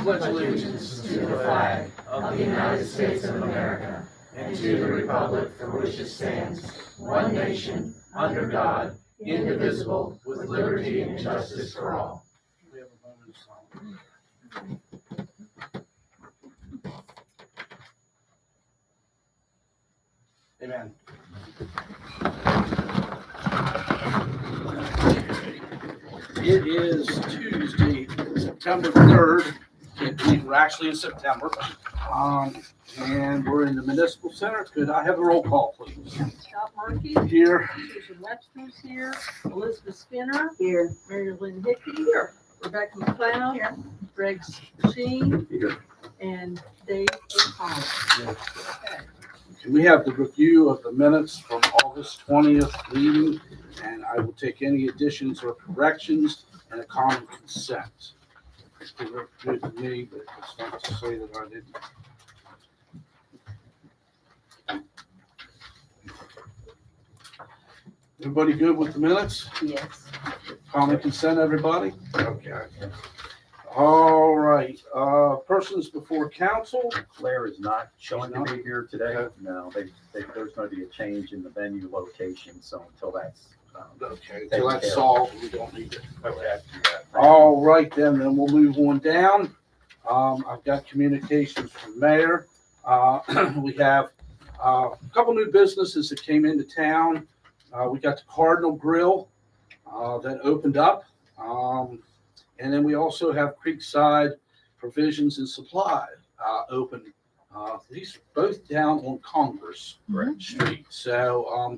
pledge allegiance to the flag of the United States of America and to the republic for which it stands, one nation, under God, indivisible, with liberty and justice for all. We have a moment of silence. Amen. It is Tuesday, September 3rd. Can't believe we're actually in September. And we're in the Municipal Center. Could I have a roll call, please? Scott Murphy. Here. Susan Webster's here. Elizabeth Skinner. Here. Mary Lynn Hickey. Here. Rebecca McLeod. Here. Greg Sheen. Here. And Dave O'Connell. Yeah. Okay. Can we have the review of the minutes from August 20th meeting? And I will take any additions or corrections and a common consent. They look good to me, but it's not to say that I didn't. Everybody good with the minutes? Yes. Common consent, everybody? Okay. All right, persons before council. Claire is not showing She's to be here today. Okay. No, there's going to be a change in the venue location, so until that's. Okay, so that's solved, we don't need it. Okay. All right, then we'll move on down. I've got communications from Mayor. We have a couple new businesses that came into town. We got the Cardinal Grill that opened up. And then we also have Creekside Provisions and Supply open. These are both down on Congress Street. So,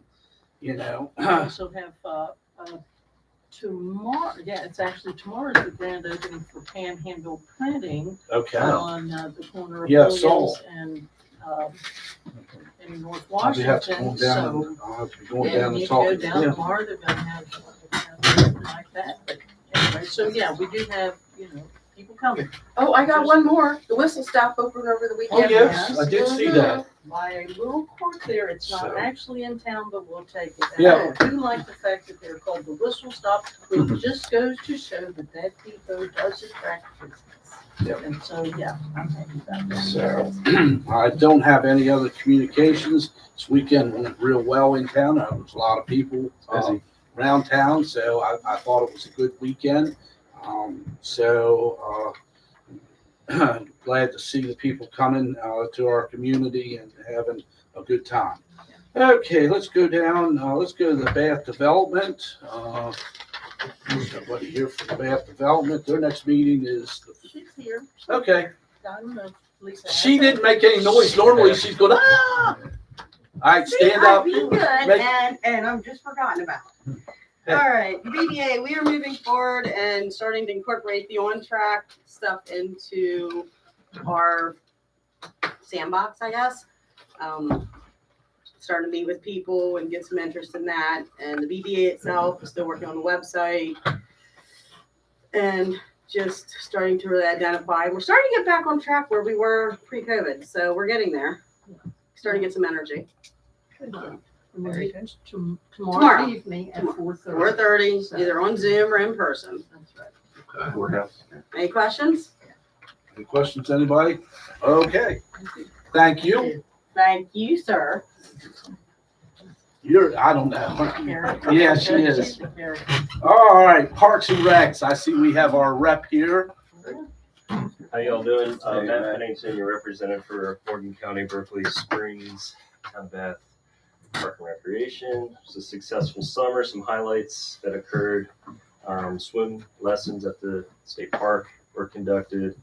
you know. We also have tomorrow. Yeah, it's actually tomorrow's the grand opening for Panhandle Printing Okay. on the corner of Yeah, Williams and in North I'll be have to Washington. go down. So I'll have to go yeah, down you and can go talk. down Yeah. tomorrow. They're gonna have something like that. But anyway, so yeah, we do have people coming. Oh, I got one more. The Whistle Stop opened over the Oh, weekend. yes, I did see that. By a little court there, it's not So- actually in town, but we'll take it. And Yeah. I do like the fact that they're called the Whistle Stop, which just goes to show that that depot does attract business. Yep. And so, yeah, I'm happy about that. So I don't have any other communications. This weekend went real well in town. There was a lot of people around town, so I thought it was a good weekend. Glad to see the people coming to our community and having a good time. Okay, let's go down. Let's go to the Bath Development. There's nobody here for the Bath Development. Their next meeting is She's here. okay. I don't know if Lisa has She didn't something. make any noise. Normally she's going, ah! All right, stand up. Be good, Make- and I'm just forgotten about. Hey. All right, the BDA, we are moving forward and starting to incorporate the on-track stuff into our sandbox, I guess. Starting to meet with people and get some interest in that. And the BDA itself is still working on the website and just starting to really identify. We're starting to get back on track where we were pre-COVID, so we're getting there. Starting to get some energy. And we'll meet tomorrow Tomorrow. evening at 4:30. 4:30, either on Zoom or in person. That's right. Courthouse. Any questions? Any questions, anybody? Okay, thank you. Thank you, sir. I don't know. Karen. Yeah, she is. She's the Karen. All right, Parks and Recs. I see we have our rep here. How y'all doing? Hey, Matt Matt. Pennington, your representative for Morgan County, Berkeley Springs, Town of Bath Park and Recreation. It was a successful summer, some highlights that occurred. Swim lessons at the state park were conducted.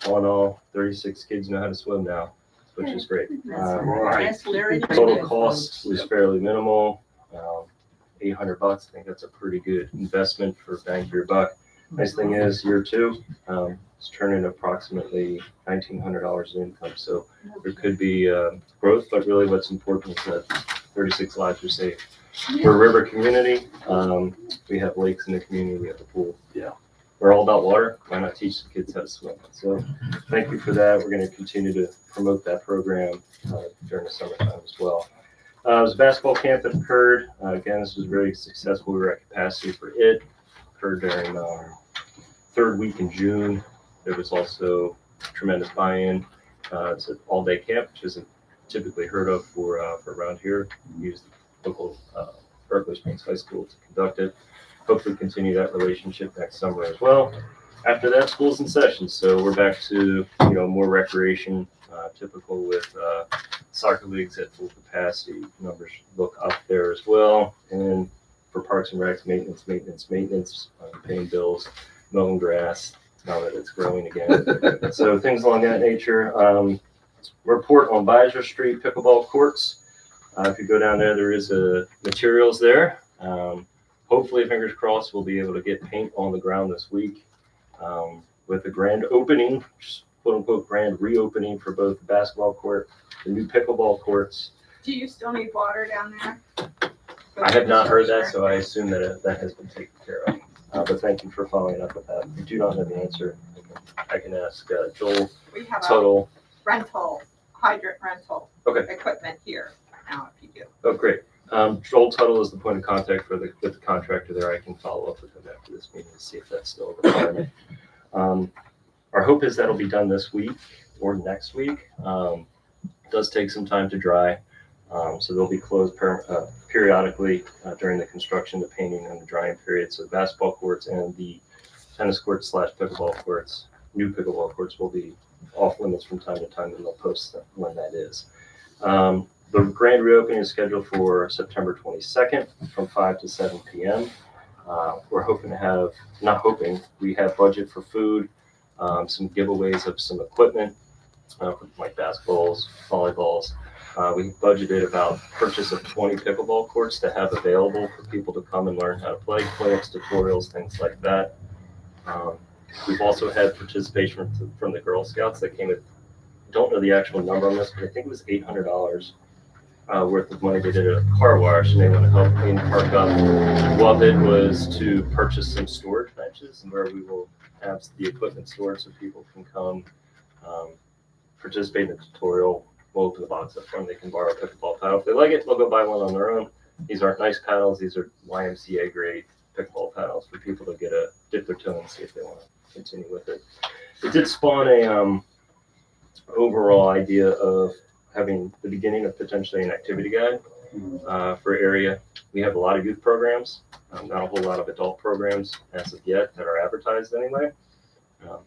All in all, 36 kids know how to swim now, which is great. Right. Ask Larry. Total cost was fairly minimal, $800. I think that's a pretty good investment for bang for your buck. Nice thing is, year two, it's turning approximately $1,900 in income. So there could be growth, but really what's important is that 36 lives were saved. We're a river community. We have lakes in the community. We have a pool. Yeah. We're all about water. Why not teach the kids how to swim? So thank you for that. We're going to continue to promote that program during the summertime as well. It was a basketball camp that occurred. Again, this was very successful. We were at capacity for it. Occurred during third week in June. There was also tremendous buy-in. It's an all-day camp, which isn't typically heard of for around here. We use the local Berkeley Springs High School to conduct it. Hopefully continue that relationship next summer as well. After that, school's in session, so we're back to more recreation, typical with soccer leagues at full capacity. Numbers look up there as well. And for Parks and Recs, maintenance, paying bills, mowing grass, now that it's growing again. So things along that nature. Report on Beiser Street pickleball courts. If you go down there, there is materials there. Hopefully, fingers crossed, we'll be able to get paint on the ground this week. With the grand opening, quote unquote, grand reopening for both the basketball court, the new pickleball courts. Do you still need water down there? I have not heard that, so I assume that that has been taken care of. But thank you for following up with that. I do not know the answer. I can ask Joel We have a Tuttle. hydrant rental Okay. equipment here now if you do. Oh, great. Joel Tuttle is the point of contact with the contractor there. I can follow up with him after this meeting to see if that's still a requirement. Our hope is that'll be done this week or next week. It does take some time to dry, so they'll be closed periodically during the construction, the painting, and the drying period. So the basketball courts and the tennis courts / pickleball courts, new pickleball courts, will be off limits from time to time, and they'll post when that is. The grand reopening is scheduled for September 22nd from 5 to 7 p.m. We're hoping to have, not hoping, we have budget for food, some giveaways of some equipment, like basketballs, volleyballs. We budgeted about purchase of 20 pickleball courts to have available for people to come and learn how to play, clinics, tutorials, things like that. We've also had participation from the Girl Scouts that came with, don't know the actual number on this, but I think it was $800 worth of money. They did a car wash and they want to help clean the park up. One of it was to purchase some storage benches and where we will have the equipment stored so people can come participate in the tutorial. We'll open the box up front. They can borrow a pickleball paddle. If they like it, they'll go buy one on their own. These aren't nice paddles. These are YMCA grade pickleball paddles for people to get a dip their toe and see if they want to continue with it. It did spawn a overall idea of having the beginning of potentially an activity guide for area. We have a lot of youth programs, not a whole lot of adult programs as of yet that are advertised anyway.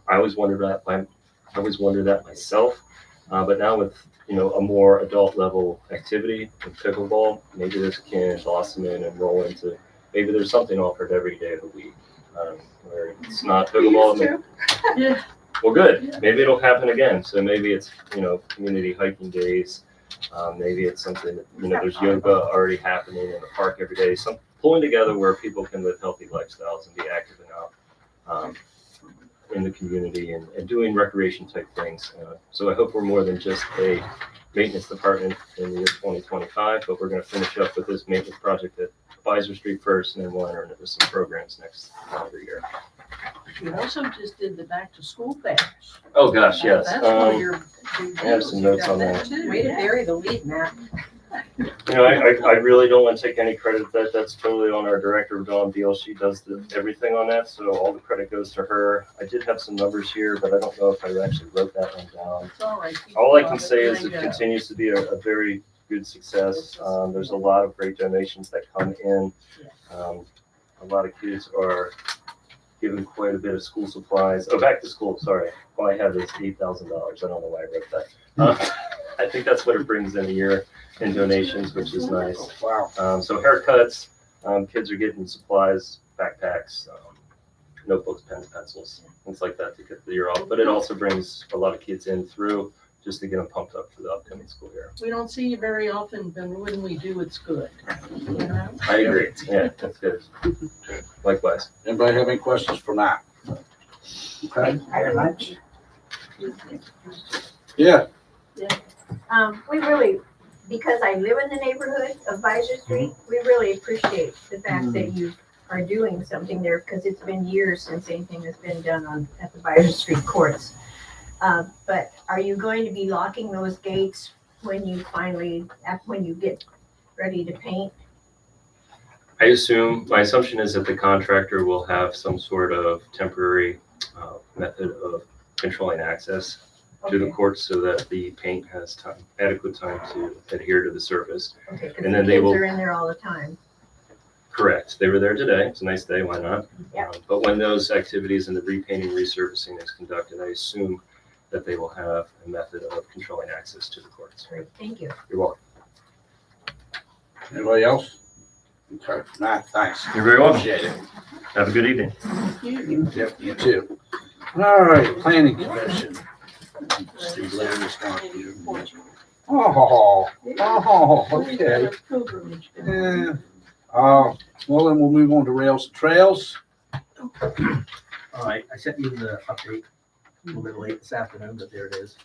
I always wondered that myself, but now with a more adult level activity in pickleball, maybe this can blossom in and roll into, maybe there's something offered every day of the week where it's not pickleball. Yeah. Well, good. Maybe it'll happen again. So maybe it's, community hiking days. Maybe it's something that, there's yoga already happening in the park every day. Some pulling together where people can live healthy lifestyles and be active enough in the community and doing recreation type things. So I hope we're more than just a maintenance department in the year 2025, but we're going to finish up with this maintenance project at Beiser Street first, and then we'll enter into some programs next calendar year. You also just did the back to school thing. Oh gosh, yes. That's one of your big I have deals. some You notes got on that. too. Way to bury the lead, Matt. I really don't want to take any credit. That's totally on our director, Dawn Beal. She does everything on that, so all the credit goes to her. I did have some numbers here, but I don't know if I actually wrote that one down. It's all right. All I can say is it continues to be a very good success. There's a lot of great donations that come in. A lot of kids are given quite a bit of school supplies. Oh, back to school, sorry. All I have is $8,000. I don't know why I wrote that. I think that's what it brings in a year in donations, which is nice. Wow. So haircuts, kids are getting supplies, backpacks, notebooks, pens, pencils, things like that to get the year off. But it also brings a lot of kids in through just to get them pumped up for the upcoming school year. We don't see you very often, but when we do, it's good. I agree. Yeah, that's good. Likewise. Anybody have any questions for Matt? Okay. Very much. Yeah. We really, because I live in the neighborhood of Beiser Street, we really appreciate the fact that you are doing something there, because it's been years since anything has been done at the Beiser Street courts. But are you going to be locking those gates when you get ready to paint? My assumption is that the contractor will have some sort of temporary method of controlling access to the Okay, courts so that the paint has time, adequate time to adhere to the surface. okay, because And the then they kids will- are in there all the time. Correct. They were there today. It's a nice day. Why not? Yeah. But when those activities and the repainting, resurfacing is conducted, I assume that they will have a method of controlling access to the courts. Great, thank you. You're welcome. Anybody else? Okay, Matt, thanks. You're very welcome. Appreciate it. Have a good evening. Yep, you too. All right, planning commission. Steve Larry's not here. Oh, okay. Pilgrimage. Yeah. Well, then we'll move on to rails and trails. All right, I sent you the update a little bit late this afternoon, but there it is.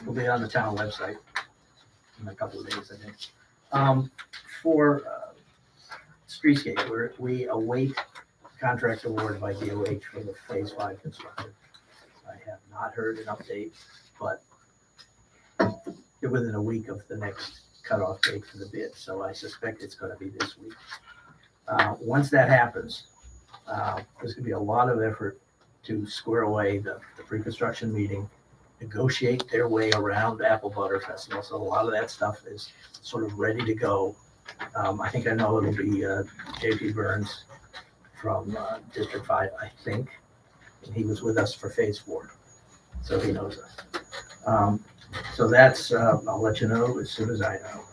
It'll be on the town website in a couple of days, I think. For streetscape, we await contract award by DOH for the Phase 5 construction. I have not heard an update, but you're within a week of the next cutoff date for the bid, so I suspect it's gonna be this week. Once that happens, there's gonna be a lot of effort to square away the pre-construction meeting, negotiate their way around Apple Butter Festival. So a lot of that stuff is sort of ready to go. I think I know it'll be JP Burns from District 5, I think. And he was with us for Phase 4, so he knows us. So that's, I'll let you know as soon as I know.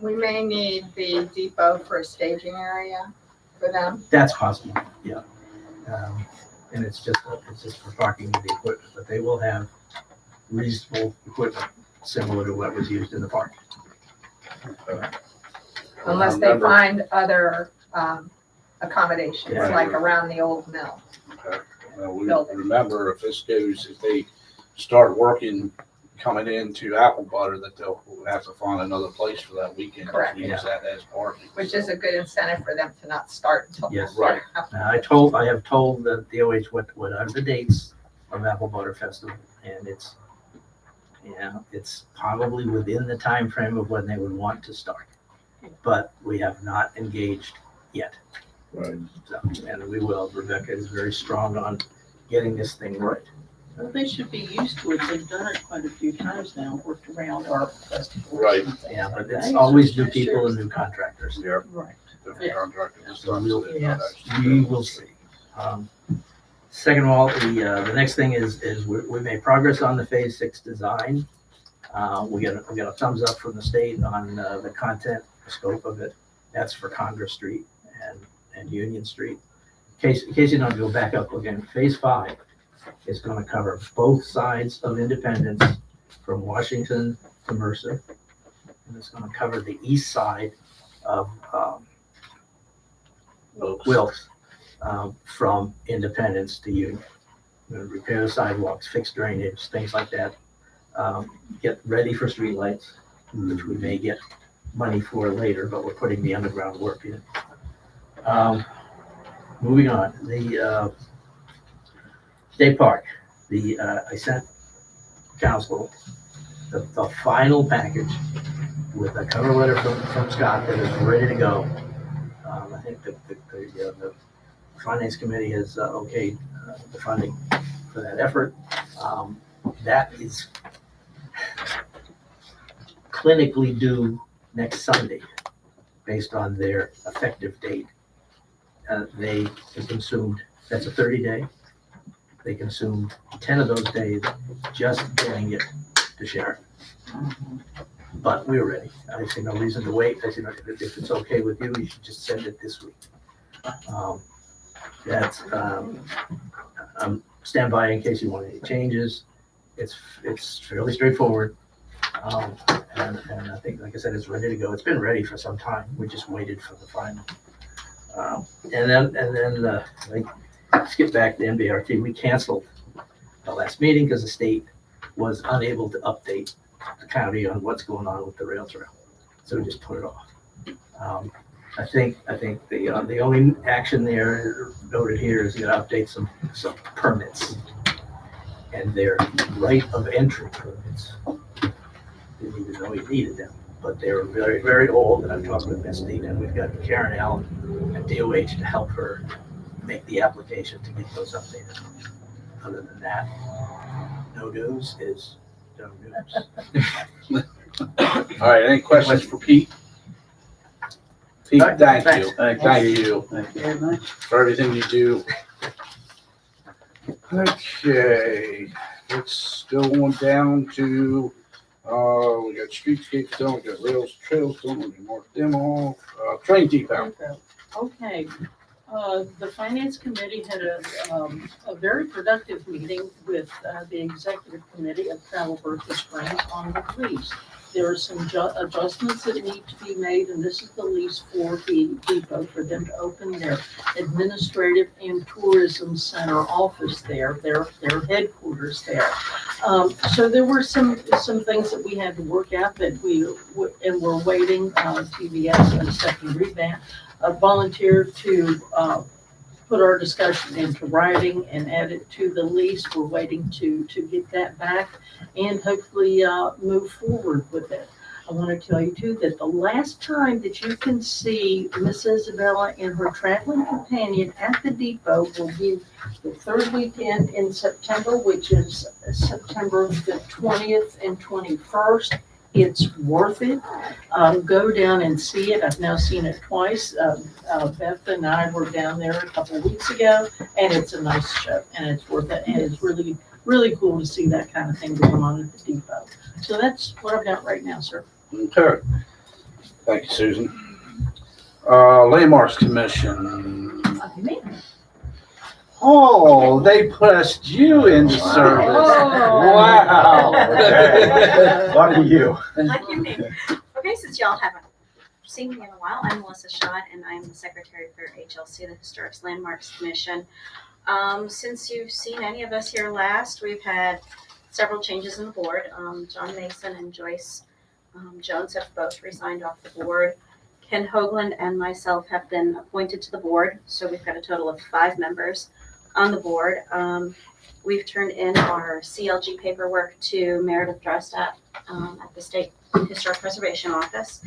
We may need the depot for a staging area for them. That's possible, yeah. And it's just for parking of the equipment, but they will have reasonable equipment similar to what was used in the park. Unless they Remember- find other accommodations, Yeah. like around the old mill. We Building. remember if they start working, coming into Apple Butter, that they'll have to find another place for that weekend. Correct. Use that as parking. Which is a good incentive for them to not start until. Yes. Right. I have told the DOH what are the dates of Apple Butter Festival, and it's probably within the time frame of when they would want to start. But we have not engaged yet. Right. So, and we will. Rebecca is very strong on getting this thing right. Well, they should be used to it. They've done it quite a few times now, worked around our festivals. Right. and things Yeah, like but that. it's always new people and new contractors. Yeah. Right. Different contractors and So stuff, we'll- so they're not yes. actually- We will see. Second of all, the next thing is we made progress on the Phase 6 design. We got a thumbs up from the state on the content, the scope of it. That's for Congress Street and Union Street. In case you don't go back up again, Phase 5 is going to cover both sides of Independence from Washington to Mercer. And it's going to cover the east side of Wilkes, from Independence to Union. We're gonna repair the sidewalks, fix drainage, things like that. Get ready for streetlights, which we may get money for later, but we're putting the underground work in. Moving on, the State Park, I sent council the final package with a cover letter from Scott that is ready to go. I think the Finance Committee has okayed the funding for that effort. That is clinically due next Sunday, based on their effective date. They consumed, that's a 30-day. They consumed 10 of those days just getting it to Sharon. But we're ready. I see no reason to wait. I see no, if it's okay with you, you should just send it this week. Stand by in case you want any changes. It's fairly straightforward. And I think, like I said, it's ready to go. It's been ready for some time. We just waited for the final. And then skip back to NBRT. We canceled the last meeting because the state was unable to update the county on what's going on with the rail trail. So we just put it off. I think the only action there noted here is gonna update some permits. And their right of entry permits. Didn't even know you needed them, but they're very, very old, and I've talked with Misty, and we've got Karen Allen at DOH to help her make the application to get those updated. Other than that, no news is no news. All right, any questions for Pete? Pete, thank you. Thank you Very much. for everything you do. Okay, let's go on down to, we got streetscapes done, we got rails, trails done, we can mark them off. Train depot. Okay, the finance committee had a very productive meeting with the executive committee of Travel Berkeley Springs on the lease. There are some adjustments that need to be made, and this is the lease for the depot for them to open their administrative and tourism center office there, their headquarters there. So there were some things that we had to work out that and we're waiting, TVS, a second revamp, volunteered to put our discussion into writing and add it to the lease. We're waiting to get that back and hopefully move forward with it. I want to tell you too that the last time that you can see Miss Isabella and her traveling companion at the depot will be the third weekend in September, which is September the 20th and 21st. It's worth it. Go down and see it. I've now seen it twice. Beth and I were down there a couple of weeks ago, and it's a nice show, and it's worth it. And it's really, really cool to see that kind of thing going on at the depot. So that's what I've got right now, sir. Okay. Thank you, Susan. Landmarks Commission. Oh, they pressed you into service. Wow. Lucky you. Lucky me. Okay, since y'all haven't seen me in a while, I'm Melissa Schott, and I'm the secretary for HLC, the Historic Landmarks Commission. Since you've seen any of us here last, we've had several changes in the board. John Mason and Joyce Jones have both resigned off the board. Ken Hoagland and myself have been appointed to the board, so we've got a total of 5 members on the board. We've turned in our CLG paperwork to Meredith Drostat at the State Historic Preservation Office.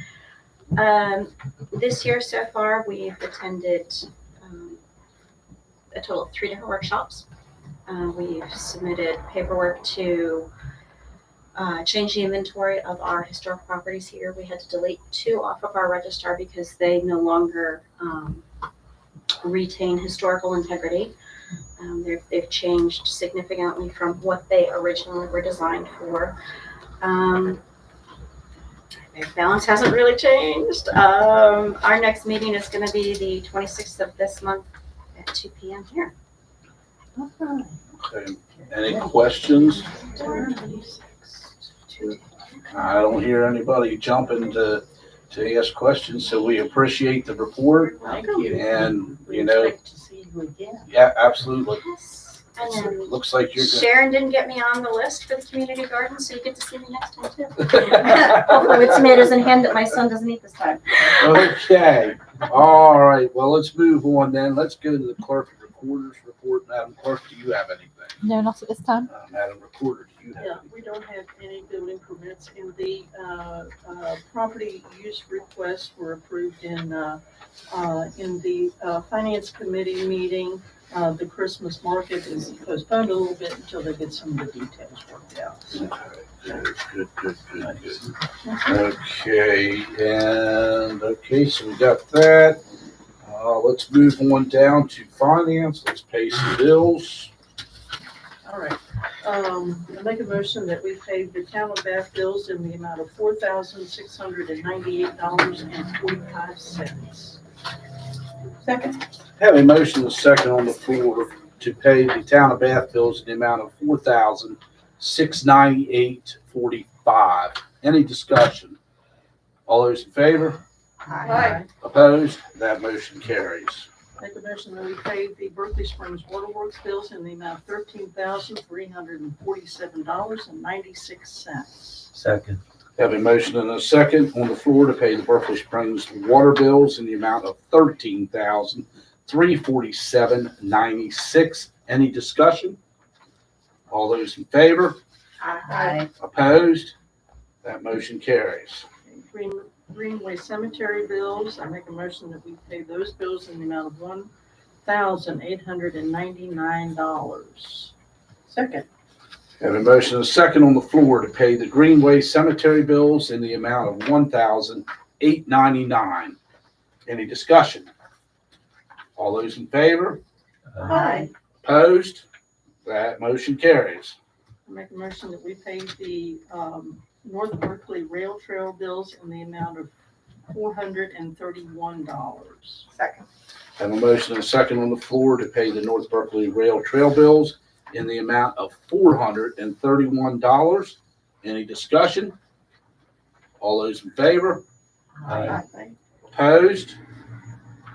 This year so far, we've attended a total of 3 different workshops. We've submitted paperwork to change the inventory of our historic properties here. We had to delete 2 off of our registrar because they no longer retain historical integrity. They've changed significantly from what they originally were designed for. Their balance hasn't really changed. Our next meeting is going to be the 26th of this month at 2 p.m. here. Okay. Any questions? I don't hear anybody jumping to ask questions, so we appreciate the report. Thank you. And, We you know, expect to see you again. yeah, absolutely. Yes. And then Looks like you're good. Sharon didn't get me on the list for the community garden, so you get to see me next time too. Hopefully with tomatoes in hand that my son doesn't eat this time. Okay, all right, well, let's move on then. Let's go to the clerk and recorder's report. Madam Clerk, do you have anything? No, not at this time. Madam Recorder, do you have Yeah, anything? we don't have any building permits in the, property use requests were approved in the, finance committee meeting. The Christmas market is postponed a little bit until they get some of the details worked out. Good. Okay, so we got that. Let's move on down to finance. Let's pay some bills. All right, I make a motion that we pay the town of Bath bills in the amount of $4,698.45. Second. Have a motion and a second on the floor to pay the town of Bath bills in the amount of $4,698.45. Any discussion? All those in favor? Aye. Opposed? That motion carries. Make a motion that we pay the Berkeley Springs Waterworks bills in the amount of $13,347.96. Second. Have a motion and a second on the floor to pay the Berkeley Springs water bills in the amount of $13,347.96. Any discussion? All those in favor? Aye. Opposed? That motion carries. Greenway Cemetery bills, I make a motion that we pay those bills in the amount of $1,899. Second. Have a motion and a second on the floor to pay the Greenway Cemetery bills in the amount of $1,899. Any discussion? All those in favor? Aye. Opposed? That motion carries. I make a motion that we pay the North Berkeley Rail Trail bills in the amount of $431. Second. Have a motion and a second on the floor to pay the North Berkeley Rail Trail bills in the amount of $431. Any discussion? All those in favor? Aye. Opposed?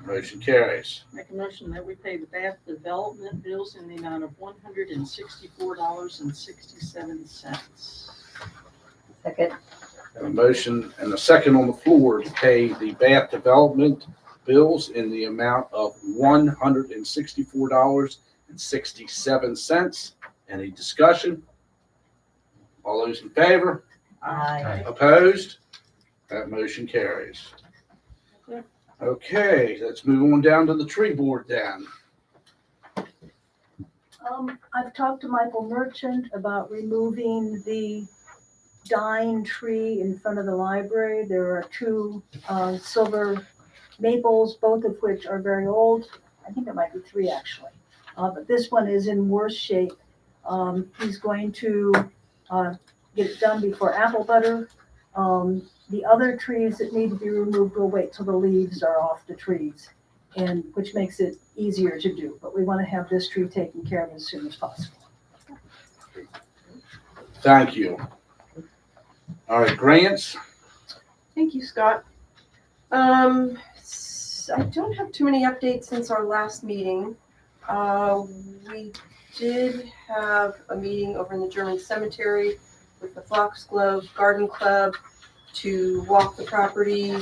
Motion carries. Make a motion that we pay the Bath Development bills in the amount of $164.67. Second. Have a motion and a second on the floor to pay the Bath Development bills in the amount of $164.67. Any discussion? All those in favor? Aye. Opposed? That motion carries. Okay, let's move on down to the tree board then. I've talked to Michael Merchant about removing the dying tree in front of the library. There are two silver maples, both of which are very old. I think there might be three actually. But this one is in worse shape. He's going to get it done before apple butter. The other trees that need to be removed will wait till the leaves are off the trees, and which makes it easier to do. But we want to have this tree taken care of as soon as possible. Thank you. All right, grants. Thank you, Scott. I don't have too many updates since our last meeting. We did have a meeting over in the German cemetery with the Foxglove Garden Club to walk the property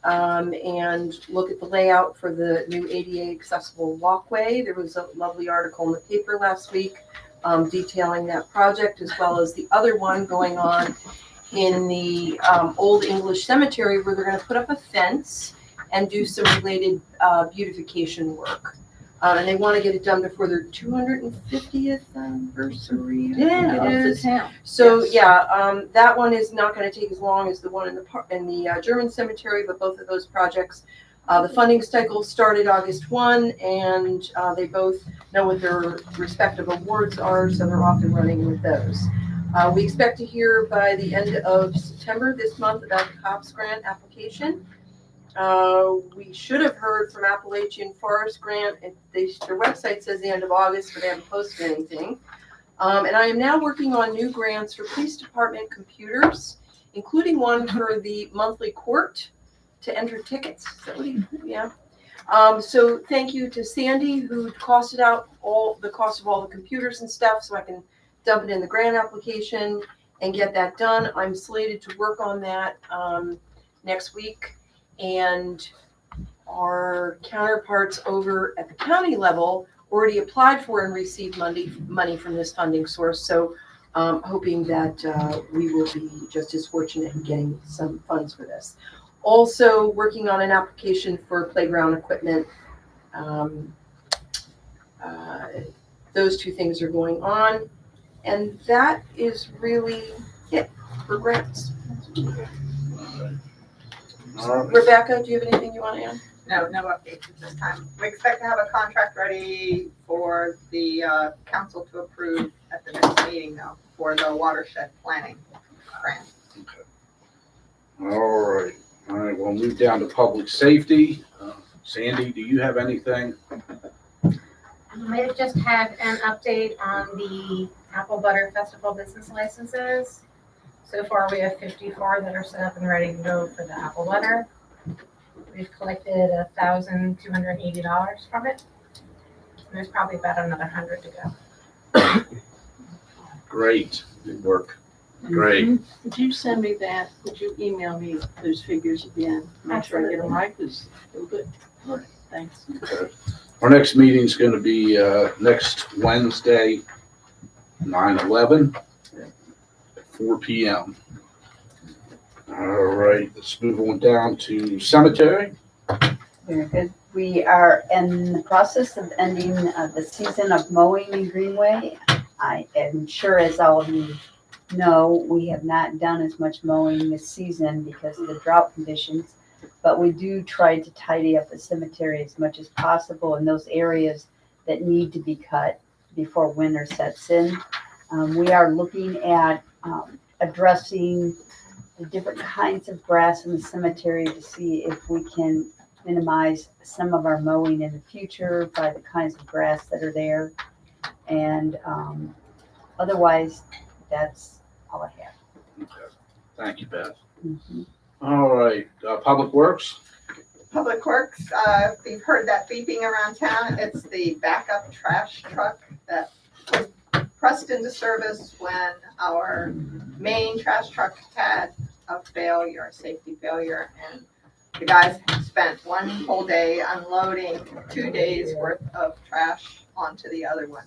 and look at the layout for the new ADA accessible walkway. There was a lovely article in the paper last week detailing that project, as well as the other one going on in the Old English Cemetery, where they're going to put up a fence and do some related beautification work. And they want to get it done before their 250th anniversary. I think it is. So yeah, that one is not going to take as long as the one in the German cemetery, but both of those projects, the funding cycle started August 1, and they both know what their respective awards are, so they're off and running with those. We expect to hear by the end of September this month about the COPS grant application. We should have heard from Appalachian Forest Grant. Their website says the end of August, but they haven't posted anything. And I am now working on new grants for police department computers, including one for the monthly court to enter tickets. Is that what yeah. So thank you to Sandy, who costed out all the cost of all the computers and stuff, so I can dump it in the grant application and get that done. I'm slated to work on that next week. And our counterparts over at the county level already applied for and received money from this funding source. So hoping that we will be just as fortunate in getting some funds for this. Also working on an application for playground equipment. Those two things are going on. And that is really it for grants. Rebecca, do you have anything you want to add? No updates at this time. We expect to have a contract ready for the council to approve at the next meeting though, for the watershed planning grant. All right, we'll move down to public safety. Sandy, do you have anything? I just have an update on the Apple Butter Festival business licenses. So far, we have 54 that are set up and ready to go for the apple butter. We've collected $1,280 from it. And there's probably about another 100 to go. Great, good work. Great. Would you send me that? Would you email me those figures again? Make sure I get them right, because they're good. All right, thanks. Okay. Our next meeting is going to be next Wednesday, 9/11. 4 p.m. All right, let's move on down to cemetery. Very good. We are in the process of ending the season of mowing in Greenway. I am sure, as all of you know, we have not done as much mowing this season because of the drought conditions, but we do try to tidy up the cemetery as much as possible in those areas that need to be cut before winter sets in. We are looking at addressing the different kinds of grass in the cemetery to see if we can minimize some of our mowing in the future by the kinds of grass that are there. And otherwise, that's all I have. Okay. Thank you, Beth. Mhm. All right, Public Works? Public Works, if you've heard that beeping around town, it's the backup trash truck that was pressed into service when our main trash truck had a failure, a safety failure, and the guys spent one whole day unloading 2 days worth of trash onto the other one.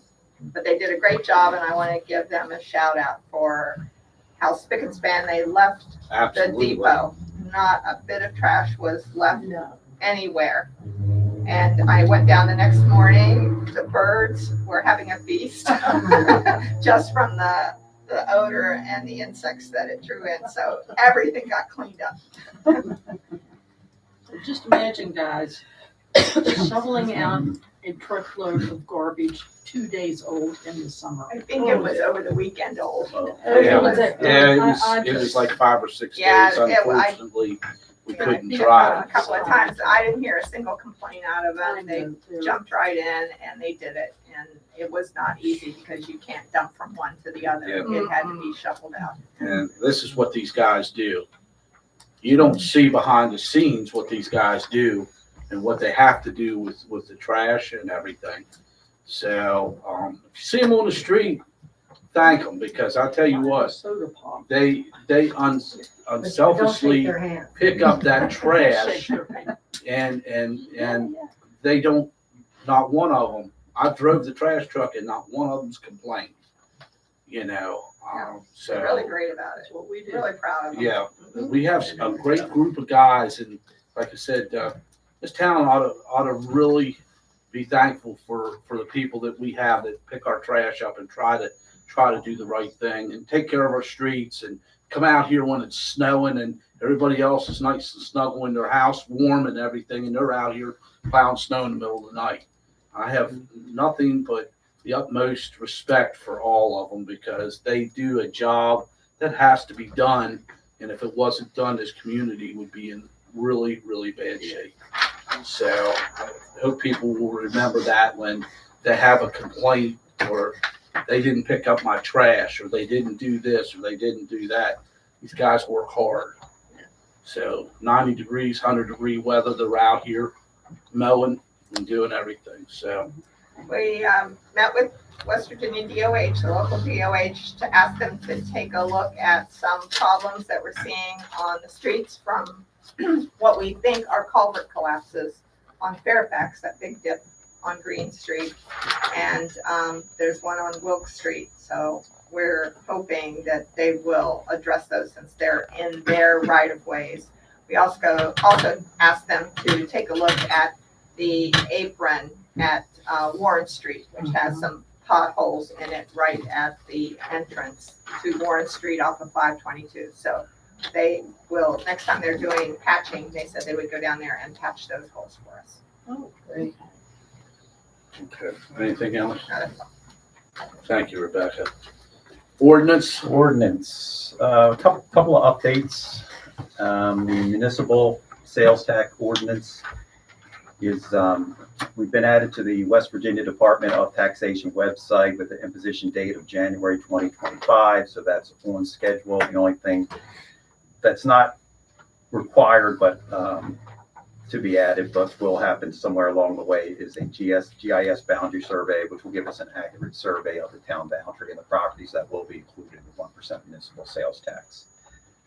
But they did a great job, and I want to give them a shout out for how spick and span they left the Absolutely. depot. Not a bit of trash was left No. anywhere. And I went down the next morning, the birds were having a feast just from the odor and the insects that it drew in. So everything got cleaned up. Just imagine, guys, shoveling out a truckload of garbage 2 days old in the summer. I think it was over the weekend old. Yeah, Was it? yeah, I it was just- like 5 or 6 Yeah, days. I- Unfortunately, we Yeah, couldn't a drive. couple of times. I didn't hear a single complaint out of them. They They're- jumped right in and they did it. And it was not easy because you can't dump from one to the other. Yeah. It had to be shuffled out. And this is what these guys do. You don't see behind the scenes what these guys do and what they have to do with the trash and everything. So, if you see them on the street, thank them, because I'll tell you what, Soda pop. they unselfishly pick up that trash and they don't, not one of them, I drove the trash truck and not one of them's complained, you know, so. They're really great about it. That's what we do. Really proud of them. Yeah, we have a great group of guys, and like I said, this town ought to really be thankful for the people that we have that pick our trash up and try to do the right thing and take care of our streets and come out here when it's snowing and everybody else is nice and snuggle in their house, warm and everything, and they're out here plowing snow in the middle of the night. I have nothing but the utmost respect for all of them because they do a job that has to be done. And if it wasn't done, this community would be in really, really bad shape. So I hope people will remember that when they have a complaint or they didn't pick up my trash or they didn't do this or they didn't do that. These guys work hard. So 90 degrees, 100-degree weather, they're out here mowing and doing everything. So We met with West Virginia DOH, the local DOH, to ask them to take a look at some problems that we're seeing on the streets from what we think are culvert collapses on Fairfax, that big dip on Green Street. And there's one on Wilk Street. So we're hoping that they will address those since they're in their right of ways. We also asked them to take a look at the apron at Warren Street, which has some potholes in it right at the entrance to Warren Street off of 522. So they will, next time they're doing patching, they said they would go down there and patch those holes for us. Oh, great. okay, anything else? Thank you, Rebecca. Ordinance. A couple of updates. The municipal sales tax ordinance is, we've been added to the West Virginia Department of Taxation website with the imposition date of January 2025. So that's on schedule. The only thing that's not required, but to be added, but will happen somewhere along the way, is a GIS boundary survey, which will give us an accurate survey of the town boundary and the properties that will be included in the 1% municipal sales tax.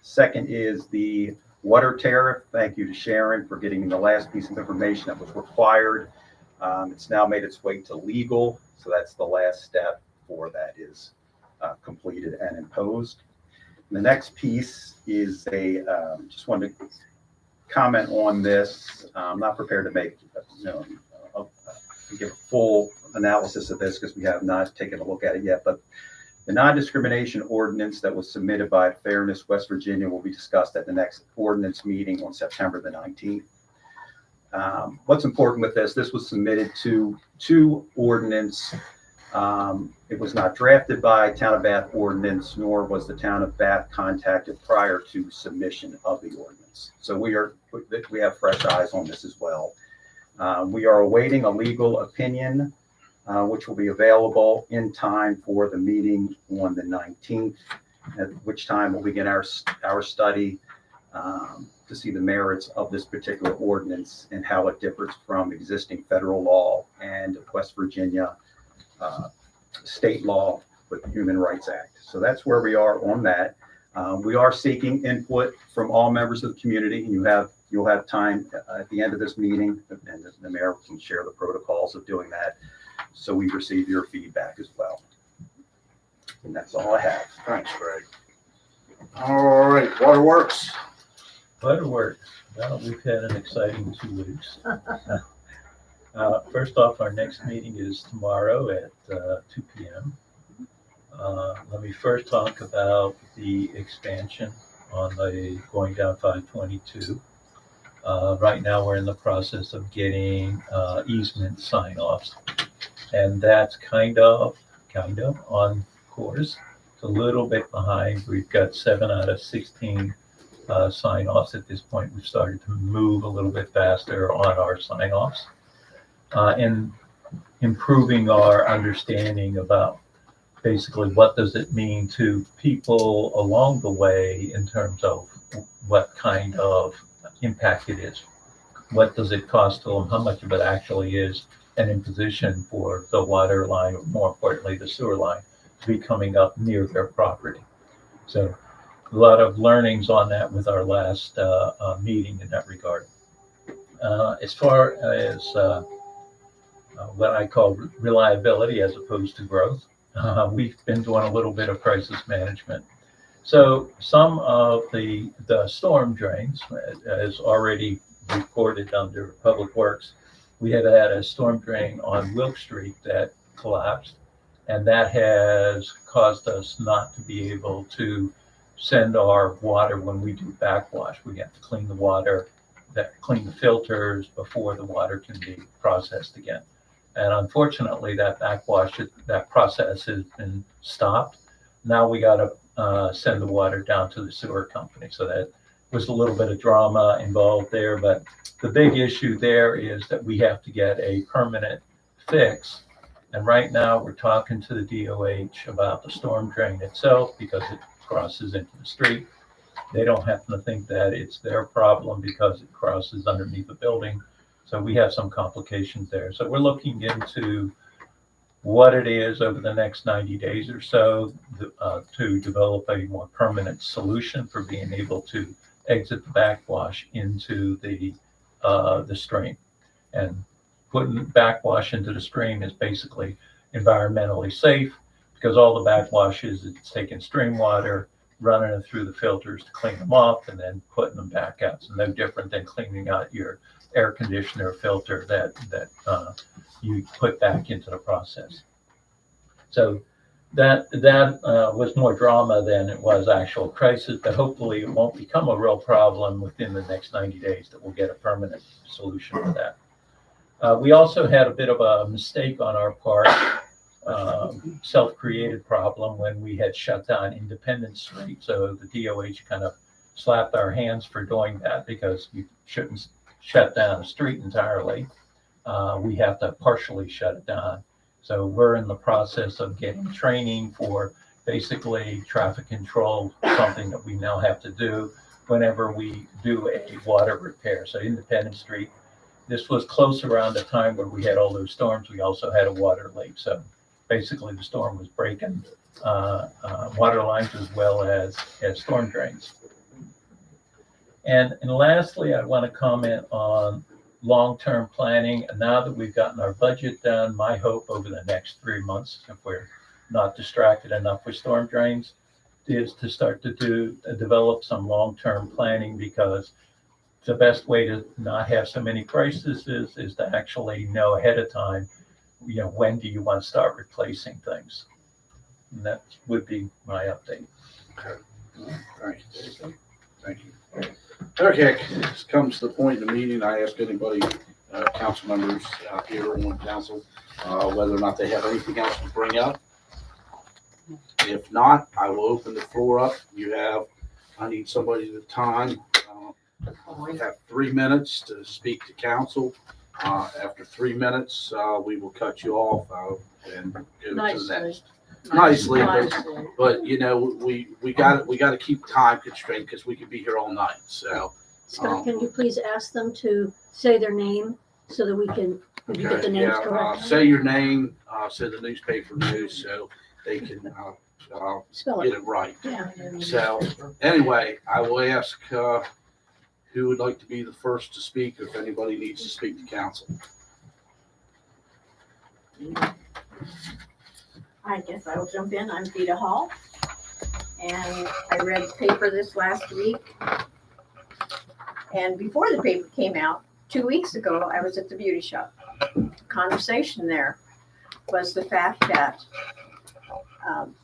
Second is the water tariff. Thank you to Sharon for getting the last piece of information that was required. It's now made its way to legal, so that's the last step for that is completed and imposed. And the next piece is just wanted to comment on this. I'm not prepared to make give a full analysis of this because we have not taken a look at it yet, but the non-discrimination ordinance that was submitted by Fairness West Virginia will be discussed at the next ordinance meeting on September the 19th. What's important with this was submitted to ordinance. It was not drafted by Town of Bath ordinance, nor was the Town of Bath contacted prior to submission of the ordinance. So we have fresh eyes on this as well. We are awaiting a legal opinion, which will be available in time for the meeting on the 19th, at which time we'll begin our study to see the merits of this particular ordinance and how it differs from existing federal law and West Virginia state law with the Human Rights Act. So that's where we are on that. We are seeking input from all members of the community, and you'll have time at the end of this meeting, and the mayor can share the protocols of doing that. So we receive your feedback as well. And that's all I have. Thanks, Greg. All right, Waterworks. Waterworks. Well, we've had an exciting 2 weeks. First off, our next meeting is tomorrow at 2 p.m. Let me first talk about the expansion on the going down 522. Right now, we're in the process of getting easement sign-offs, and that's kind of on course. It's a little bit behind. We've got 7 out of 16 sign-offs at this point. We've started to move a little bit faster on our sign-offs and improving our understanding about basically what does it mean to people along the way in terms of what kind of impact it is. What does it cost to them? How much of it actually is an imposition for the water line, or more importantly, the sewer line, to be coming up near their property. So a lot of learnings on that with our last meeting in that regard. As far as what I call reliability as opposed to growth, we've been doing a little bit of crisis management. So some of the storm drains, as already reported under Public Works, we have had a storm drain on Wilk Street that collapsed, and that has caused us not to be able to send our water when we do backwash. We have to clean the water, clean the filters before the water can be processed again. And unfortunately, that backwash, that process has been stopped. Now we got to send the water down to the sewer company. So that was a little bit of drama involved there. But the big issue there is that we have to get a permanent fix. And right now we're talking to the DOH about the storm drain itself because it crosses into the street. They don't happen to think that it's their problem because it crosses underneath the building. So we have some complications there. So we're looking into what it is over the next 90 days or so to develop a more permanent solution for being able to exit the backwash into the stream. And putting backwash into the stream is basically environmentally safe because all the backwash is it's taking stream water, running it through the filters to clean them off, and then putting them back out. So no different than cleaning out your air conditioner filter that you put back into the process. So that was more drama than it was actual crisis, but hopefully it won't become a real problem within the next 90 days, that we'll get a permanent solution for that. We also had a bit of a mistake on our part, self-created problem when we had shut down Independence Street. So the DOH kind of slapped our hands for doing that because you shouldn't shut down a street entirely. We have to partially shut it down. So we're in the process of getting training for basically traffic control, something that we now have to do whenever we do a water repair. So Independence Street, this was close around the time where we had all those storms. We also had a water leak. So basically the storm was breaking water lines as well as storm drains. And lastly, I want to comment on long-term planning. And now that we've gotten our budget done, my hope over the next 3 months, if we're not distracted enough with storm drains, is to start to develop some long-term planning, because the best way to not have so many crises is to actually know ahead of time when do you want to start replacing things? And that would be my update. Thank you, Dave. Thank you. Okay, this comes to the point in the meeting, I ask anybody, council members out here on council, whether or not they have anything else to bring up. If not, I will open the floor up. I need somebody at a time. We have 3 minutes to speak to council. After 3 minutes, we will cut you off and go to the Nicely. next. Nicely, Nicely. but we got to keep time constraint because we could be here all night. So Scott, can you please ask them to say their name so that we can get the names correct? say your name, say the newspaper news, so they can Spell get it. it right. Yeah. So anyway, I will ask who would like to be the first to speak, if anybody needs to speak to council. I guess I'll jump in. I'm Vita Hall. And I read the paper this last week. And before the paper came out, 2 weeks ago, I was at the beauty shop. Conversation there was the fact that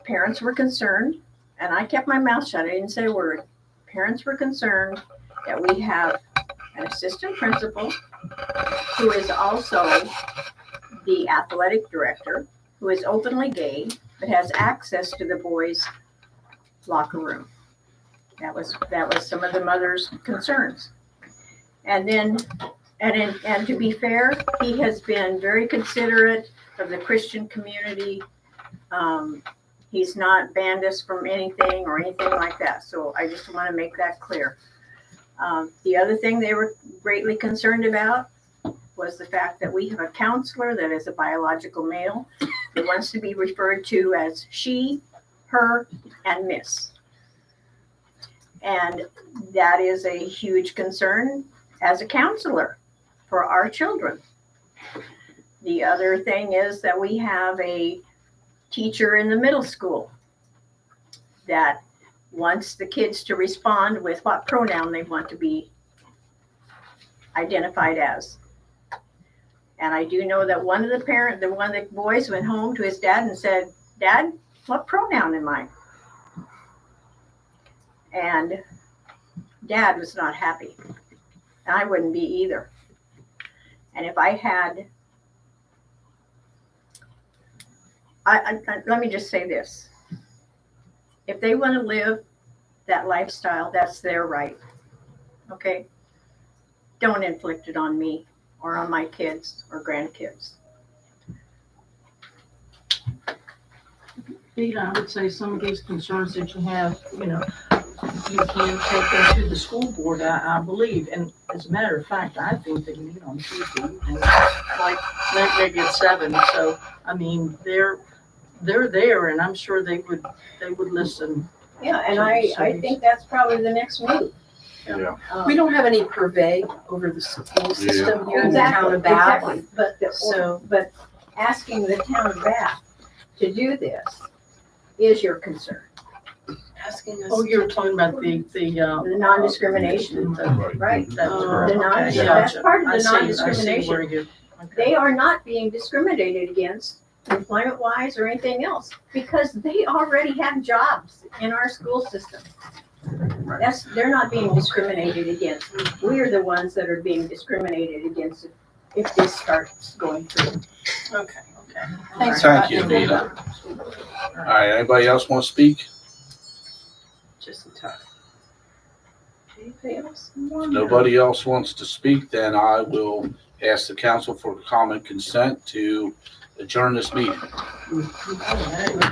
parents were concerned, and I kept my mouth shut. I didn't say a word. Parents were concerned that we have an assistant principal who is also the athletic director, who is openly gay, but has access to the boys' locker room. That was some of the mother's concerns. And then, and to be fair, he has been very considerate of the Christian community. He's not banned us from anything or anything like that. So I just want to make that clear. The other thing they were greatly concerned about was the fact that we have a counselor that is a biological male that wants to be referred to as she, her, and miss. And that is a huge concern as a counselor for our children. The other thing is that we have a teacher in the middle school that wants the kids to respond with what pronoun they want to be identified as. And I do know that one of the boys went home to his dad and said, "Dad, what pronoun am I?" And Dad was not happy. And I wouldn't be either. And if I had, let me just say this. If they want to live that lifestyle, that's their right. Okay? Don't inflict it on me or on my kids or grandkids. Pete, I would say some of these concerns that you have, you can take them to the school board, I believe. And as a matter of fact, I think they meet on Tuesday evening, like maybe at 7. So, I mean, they're there, and I'm sure they would listen. Yeah, and I think that's probably the next move. Yeah. We don't have any purvey over the school system here in the town of Bath. Exactly. But asking the town of Bath to do this is your concern. Asking us. Oh, you're talking about the non-discrimination, right? That's Oh, correct. okay. That's part of I the see where non-discrimination. you're- They are not being discriminated against employment-wise or anything else because they already have jobs in our school system. They're not being discriminated against. We are the ones that are being discriminated against if this starts going through. Okay. Thanks, Thank you, Vita. All right, anybody else want to speak? Just a touch. Anything else? If nobody else wants to speak, then I will ask the council for common consent to adjourn this meeting. Okay.